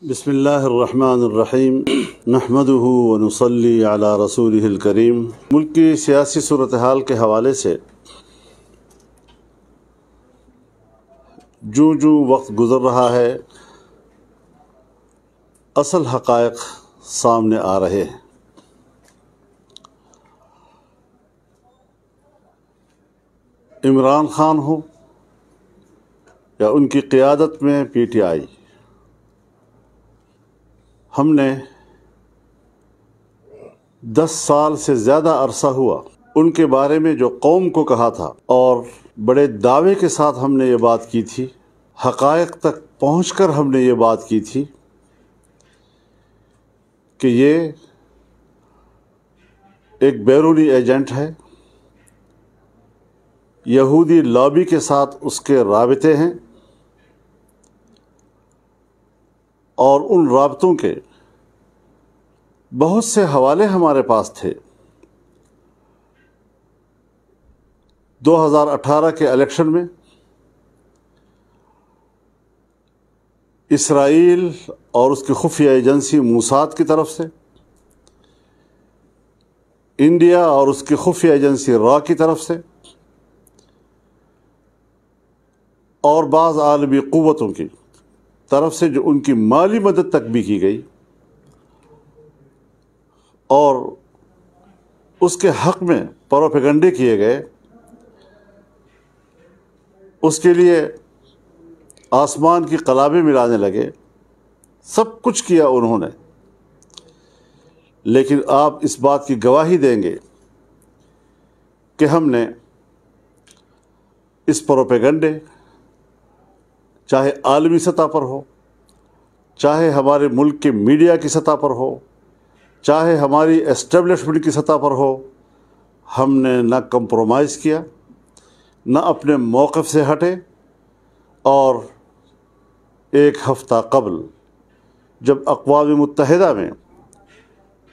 بسم اللہ الرحمن الرحیم نحمدہ ونصلی علی رسولہ الکریم۔ ملک کی سیاسی صورتحال کے حوالے سے جو وقت گزر رہا ہے اصل حقائق سامنے آ رہے ہیں۔ عمران خان ہو یا ان کی قیادت میں پی ٹی آئی، ہم نے 10 سال سے زیادہ عرصہ ہوا ان کے بارے میں جو قوم کو کہا تھا، اور بڑے دعوے کے ساتھ ہم نے یہ بات کی تھی، حقائق تک پہنچ کر ہم نے یہ بات کی تھی کہ یہ ایک بیرونی ایجنٹ ہے، یہودی لابی کے ساتھ اس کے رابطے ہیں، اور ان رابطوں کے بہت سے حوالے ہمارے پاس تھے۔ 2018 کے الیکشن میں اسرائیل اور اس کی خفیہ ایجنسی موساد کی طرف سے، انڈیا اور اس کی خفیہ ایجنسی را کی طرف سے، اور بعض عالمی قوتوں کی طرف سے جو ان کی مالی مدد تک بھی کی گئی، اور اس کے حق میں پروپیگنڈے کیے گئے، اس کے لیے آسمان کی قلابیں ملانے لگے، سب کچھ کیا انہوں نے۔ لیکن آپ اس بات کی گواہی دیں گے کہ ہم نے اس پروپیگنڈے، چاہے عالمی سطح پر ہو، چاہے ہمارے ملک کے میڈیا کی سطح پر ہو، چاہے ہماری اسٹیبلشمنٹ کی سطح پر ہو، ہم نے نہ کمپرومائز کیا، نہ اپنے موقف سے ہٹے۔ اور ایک ہفتہ قبل جب اقوام متحدہ میں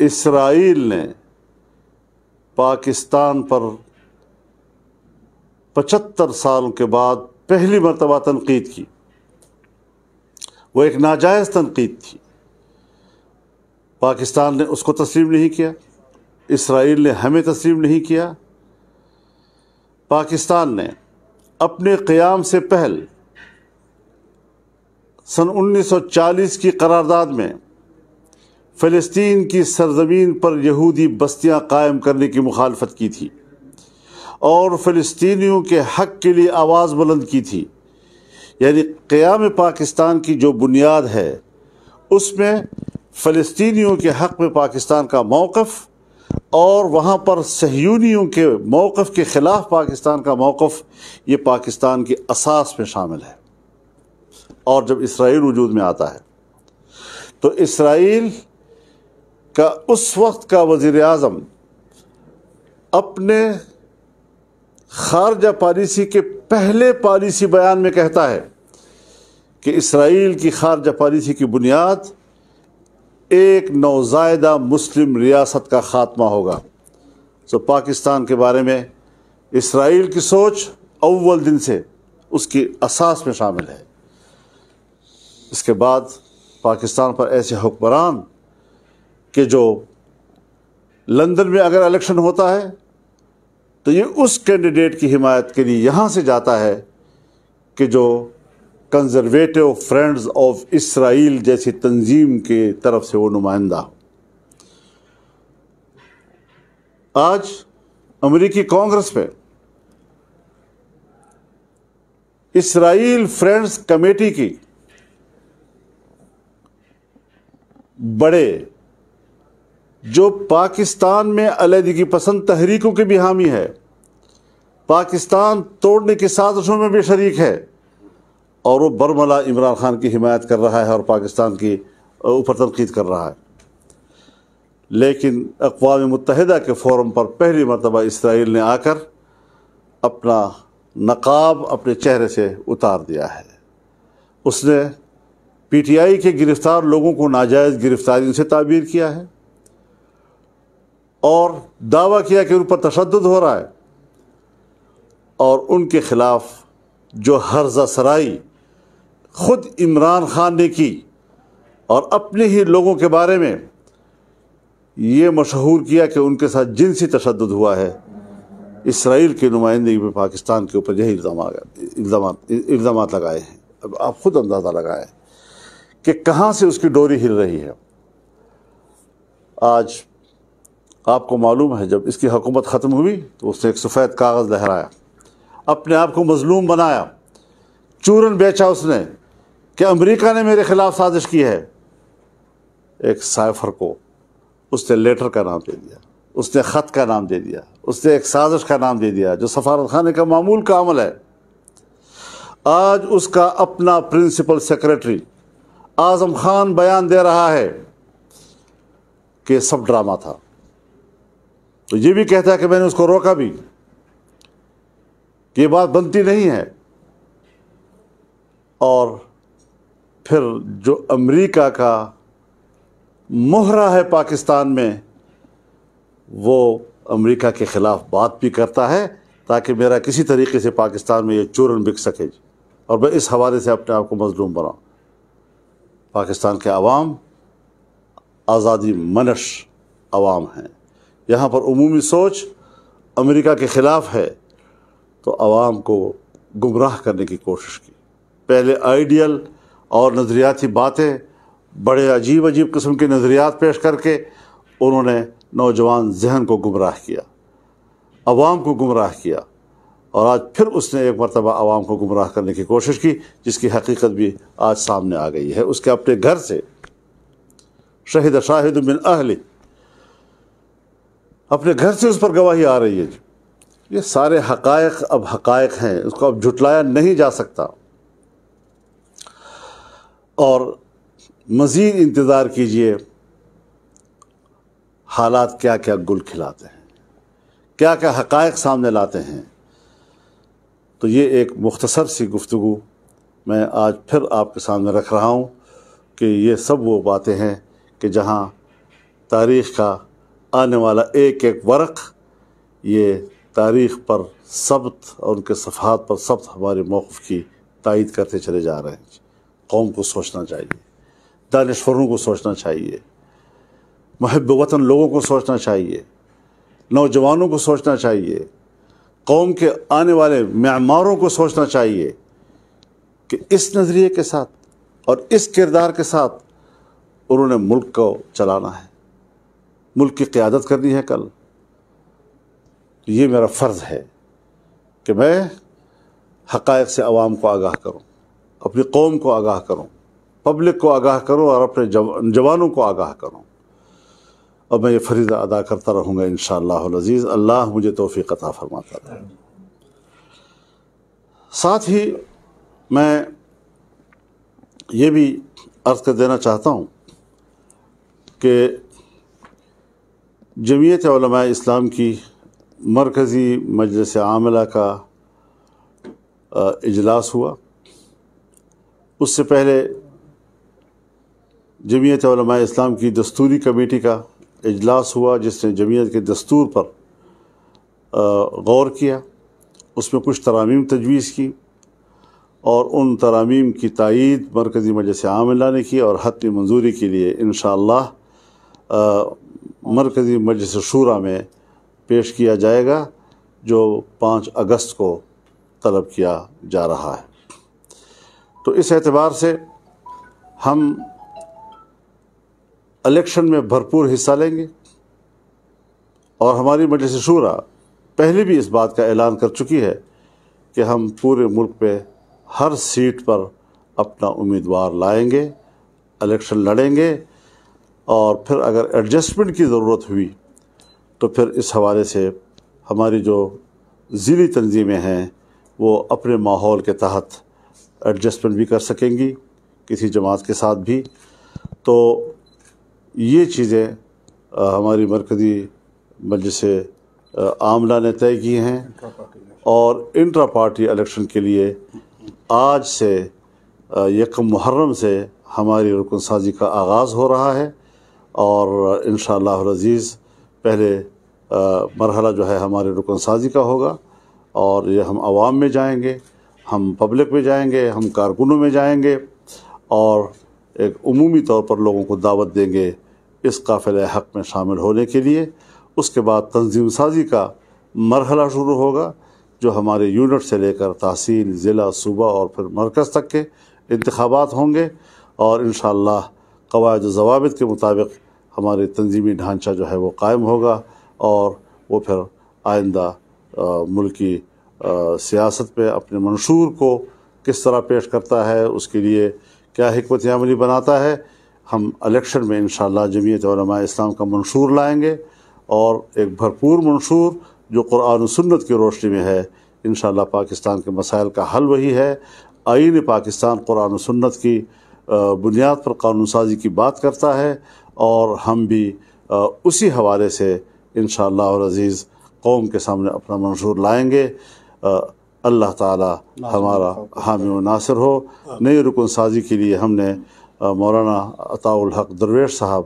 اسرائیل نے پاکستان پر 75 سال کے بعد پہلی مرتبہ تنقید کی، وہ ایک ناجائز تنقید تھی، پاکستان نے اس کو تسلیم نہیں کیا، اسرائیل نے ہمیں تسلیم نہیں کیا۔ پاکستان نے اپنے قیام سے پہل سن 1940 کی قرارداد میں فلسطین کی سرزمین پر یہودی بستیاں قائم کرنے کی مخالفت کی تھی، اور فلسطینیوں کے حق کے لیے آواز بلند کی تھی۔ یعنی قیام پاکستان کی جو بنیاد ہے، اس میں فلسطینیوں کے حق میں پاکستان کا موقف، اور وہاں پر صہیونیوں کے موقف کے خلاف پاکستان کا موقف، یہ پاکستان کی اساس میں شامل ہے۔ اور جب اسرائیل وجود میں آتا ہے تو اسرائیل کا اس وقت کا وزیر اعظم اپنے خارجہ پالیسی کے پہلے پالیسی بیان میں کہتا ہے کہ اسرائیل کی خارجہ پالیسی کی بنیاد ایک نوزائیدہ مسلم ریاست کا خاتمہ ہوگا۔ تو پاکستان کے بارے میں اسرائیل کی سوچ اول دن سے اس کی اساس میں شامل ہے۔ اس کے بعد پاکستان پر ایسے حکمران کہ جو لندن میں اگر الیکشن ہوتا ہے تو یہ اس کینڈیڈیٹ کی حمایت کے لیے یہاں سے جاتا ہے کہ جو کنزرویٹو فرینڈز آف اسرائیل جیسی تنظیم کی طرف سے وہ نمائندہ ہو۔ آج امریکی کانگریس میں اسرائیل فرینڈز کمیٹی کی بڑے، جو پاکستان میں علیحدگی پسند تحریکوں کے بھی حامی ہے، پاکستان توڑنے کی سازشوں میں بھی شریک ہے، اور وہ برملا عمران خان کی حمایت کر رہا ہے اور پاکستان کی اوپر تنقید کر رہا ہے۔ لیکن اقوام متحدہ کے فورم پر پہلی مرتبہ اسرائیل نے آ کر اپنا نقاب اپنے چہرے سے اتار دیا ہے۔ اس نے پی ٹی آئی کے گرفتار لوگوں کو ناجائز گرفتاریوں سے تعبیر کیا ہے، اور دعویٰ کیا کہ ان پر تشدد ہو رہا ہے، اور ان کے خلاف جو ہرزہ سرائی خود عمران خان نے کی، اور اپنے ہی لوگوں کے بارے میں یہ مشہور کیا کہ ان کے ساتھ جنسی تشدد ہوا ہے، اسرائیل کی نمائندگی میں پاکستان کے اوپر یہی الزامات لگائے ہیں۔ اب آپ خود اندازہ لگائیں کہ کہاں سے اس کی ڈوری ہل رہی ہے۔ آج آپ کو معلوم ہے جب اس کی حکومت ختم ہوئی تو اس نے ایک سفید کاغذ لہرایا، اپنے آپ کو مظلوم بنایا، چورن بیچا اس نے کہ امریکہ نے میرے خلاف سازش کی ہے۔ ایک سائفر کو اس نے لیٹر کا نام دے دیا، اس نے خط کا نام دے دیا، اس نے ایک سازش کا نام دے دیا جو سفارت خانے کا معمول کا عمل ہے۔ آج اس کا اپنا پرنسپل سیکریٹری اعظم خان بیان دے رہا ہے کہ یہ سب ڈرامہ تھا، تو یہ بھی کہتا ہے کہ میں نے اس کو روکا بھی، کہ یہ بات بنتی نہیں ہے۔ اور پھر جو امریکہ کا مہرہ ہے پاکستان میں، وہ امریکہ کے خلاف بات بھی کرتا ہے تاکہ میرا کسی طریقے سے پاکستان میں یہ چورن بک سکے، اور میں اس حوالے سے اپنے آپ کو مظلوم بناؤں۔ پاکستان کے عوام آزادی منش عوام ہیں، یہاں پر عمومی سوچ امریکہ کے خلاف ہے، تو عوام کو گمراہ کرنے کی کوشش کی۔ پہلے آئیڈیل اور نظریاتی باتیں، بڑے عجیب قسم کے نظریات پیش کر کے انہوں نے نوجوان ذہن کو گمراہ کیا، عوام کو گمراہ کیا، اور آج پھر اس نے ایک مرتبہ عوام کو گمراہ کرنے کی کوشش کی، جس کی حقیقت بھی آج سامنے آ گئی ہے۔ اس کے اپنے گھر سے شہد شاہد من اہلہ، اپنے گھر سے اس پر گواہی آ رہی ہے۔ یہ سارے حقائق اب حقائق ہیں، اس کو اب جھٹلایا نہیں جا سکتا۔ اور مزید انتظار کیجئے، حالات کیا کیا گل کھلاتے ہیں، کیا کیا حقائق سامنے لاتے ہیں۔ تو یہ ایک مختصر سی گفتگو میں آج پھر آپ کے سامنے رکھ رہا ہوں کہ یہ سب وہ باتیں ہیں کہ جہاں تاریخ کا آنے والا ایک ایک ورق یہ تاریخ پر ثبت اور ان کے صفحات پر ثبت ہمارے موقف کی تائید کرتے چلے جا رہے ہیں۔ قوم کو سوچنا چاہیے، دانشوروں کو سوچنا چاہیے، محب وطن لوگوں کو سوچنا چاہیے، نوجوانوں کو سوچنا چاہیے، قوم کے آنے والے معماروں کو سوچنا چاہیے کہ اس نظریے کے ساتھ اور اس کردار کے ساتھ انہوں نے ملک کو چلانا ہے، ملک کی قیادت کرنی ہے کل۔ یہ میرا فرض ہے کہ میں حقائق سے عوام کو آگاہ کروں، اپنی قوم کو آگاہ کروں، پبلک کو آگاہ کروں، اور اپنے جوانوں کو آگاہ کروں، اور میں یہ فریضہ ادا کرتا رہوں گا انشاءاللہ العزیز۔ اللہ مجھے توفیق عطا فرماتا رہے۔ ساتھ ہی میں یہ بھی عرض کر دینا چاہتا ہوں کہ جمعیت علماء اسلام کی مرکزی مجلس عاملہ کا اجلاس ہوا۔ اس سے پہلے جمعیت علماء اسلام کی دستوری کمیٹی کا اجلاس ہوا، جس نے جمعیت کے دستور پر غور کیا، اس میں کچھ ترامیم تجویز کی، اور ان ترامیم کی تائید مرکزی مجلس عاملہ نے کی، اور حتمی منظوری کے لیے انشاءاللہ مرکزی مجلس شورا میں پیش کیا جائے گا، جو 5 اگست کو طلب کیا جا رہا ہے۔ تو اس اعتبار سے ہم الیکشن میں بھرپور حصہ لیں گے، اور ہماری مجلس شورا پہلے بھی اس بات کا اعلان کر چکی ہے کہ ہم پورے ملک پہ ہر سیٹ پر اپنا امیدوار لائیں گے، الیکشن لڑیں گے، اور پھر اگر ایڈجسٹمنٹ کی ضرورت ہوئی تو پھر اس حوالے سے ہماری جو ضلعی تنظیمیں ہیں وہ اپنے ماحول کے تحت ایڈجسٹمنٹ بھی کر سکیں گی کسی جماعت کے ساتھ بھی۔ تو یہ چیزیں ہماری مرکزی مجلس عاملہ نے طے کی ہیں، اور انٹرا پارٹی الیکشن کے لیے آج سے 1 محرم سے ہماری رکن سازی کا آغاز ہو رہا ہے، اور انشاءاللہ العزیز پہلے مرحلہ جو ہے ہمارے رکن سازی کا ہوگا، اور یہ ہم عوام میں جائیں گے، ہم پبلک میں جائیں گے، ہم کارکنوں میں جائیں گے، اور ایک عمومی طور پر لوگوں کو دعوت دیں گے اس قافلہ حق میں شامل ہونے کے لیے۔ اس کے بعد تنظیم سازی کا مرحلہ شروع ہوگا، جو ہمارے یونٹ سے لے کر تحصیل، ضلع، صوبہ اور پھر مرکز تک کے انتخابات ہوں گے، اور انشاءاللہ قواعد و ضوابط کے مطابق ہمارے تنظیمی ڈھانچہ جو ہے وہ قائم ہوگا، اور وہ پھر آئندہ ملکی سیاست پہ اپنے منشور کو کس طرح پیش کرتا ہے، اس کے لیے کیا حکمت عملی بناتا ہے۔ ہم الیکشن میں انشاءاللہ جمعیت علماء اسلام کا منشور لائیں گے، اور ایک بھرپور منشور جو قرآن و سنت کی روشنی میں ہے۔ انشاءاللہ پاکستان کے مسائل کا حل وہی ہے۔ آئین پاکستان قرآن و سنت کی بنیاد پر قانون سازی کی بات کرتا ہے، اور ہم بھی اسی حوالے سے انشاءاللہ العزیز قوم کے سامنے اپنا منشور لائیں گے۔ اللہ تعالی ہمارا حامی و ناصر ہو۔ نئی رکن سازی کے لیے ہم نے مولانا عطاء الحق درویش صاحب،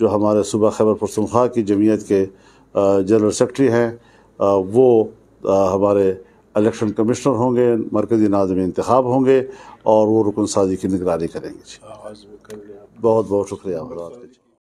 جو ہمارے صوبہ خیبر پختونخوا کی جمعیت کے جنرل سیکرٹری ہیں، وہ ہمارے الیکشن کمشنر ہوں گے، مرکزی ناظم انتخاب ہوں گے، اور وہ رکن سازی کی نگرانی کریں گے۔ بہت بہت شکریہ حضرات۔